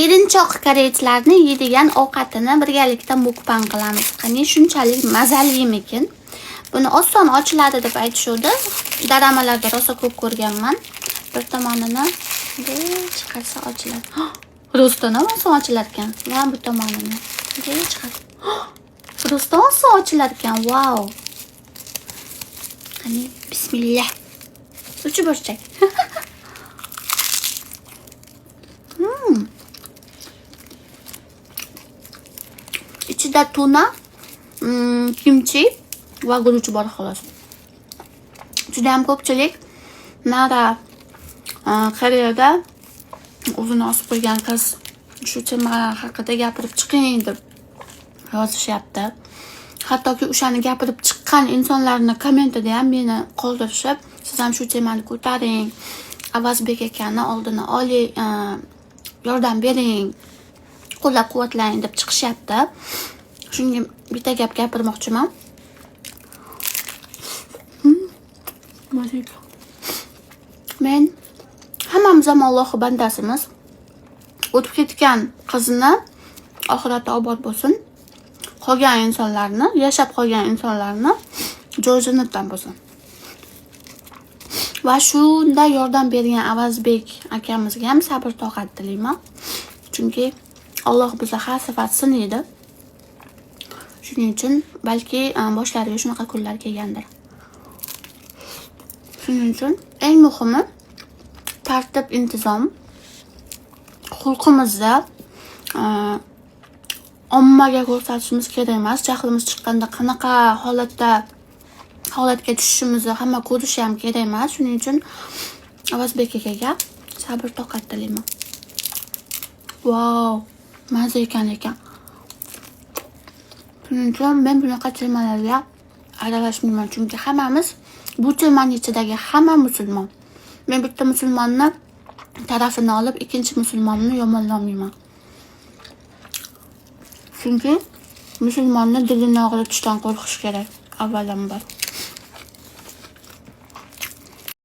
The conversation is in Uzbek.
erinchoq koreyslarni yeydigan ovqatini birgalikda mukbang qilamiz. Qani shunchalik mazalimikin? Buni oson ochiladi deb aytishuvdi. Daramalarda rosa ko'p ko'rganman. Bir tomonini chiqarsa ochiladi. Rostdan oson ochilar ekan. Va bu tomonini chiqar. Rostdan oson ochilar ekan. Wow. Qani bismillah. Uchi burchak. İçida tuna, kimchi va guruch bor xolos. Juda ham ko'pchilik nara Koreyada o'zini osib qo'ygan qiz shu tema haqida gapirib chiqing deb yozishyapti. Hattoki o'shani gapirib chiqqan insonlarni kommentida ham meni qoldirishib, siz ham shu temani ko'taring, Avazbek akani oldini oling, yordam bering, qo'llab-quvvatlang deb chiqishyapti. Shunga bitta gap gapirmoqchiman. Men hammamiz ham Allohning bandasimiz. O'tib ketgan qizni oxiratda obod bo'lsin. Qolgan insonlarni, yashab qolgan insonlarni jo'jinatdan bo'lsin. Va shunda yordam bergan Avazbek akamizga ham sabr toqat tilayman. Chunki Alloh bizga har safar sinaydi. Shuning uchun balki boshlariga shunaqa kunlar kelgandir. Shuning uchun eng muhimi tartib, intizom. Xulqimizda ommaga ko'rsatishimiz kerak emas. Jahlimiz chiqqanda qanaqa holatga tushishimizni hamma ko'rishi ham kerak emas. Shuning uchun Avazbek akaga sabr toqat tilayman. Wow, mazza ekan. Shuning uchun men bunaqa temalarga aralashmayman. Chunki hammamiz bu temaning ichidagi hamma musulmon. Men bitta musulmonni tarafini olib, ikkinchi musulmonni yomonlamayman. Chunki musulmonni dilini og'ritishdan qo'rqish kerak, avvalambor.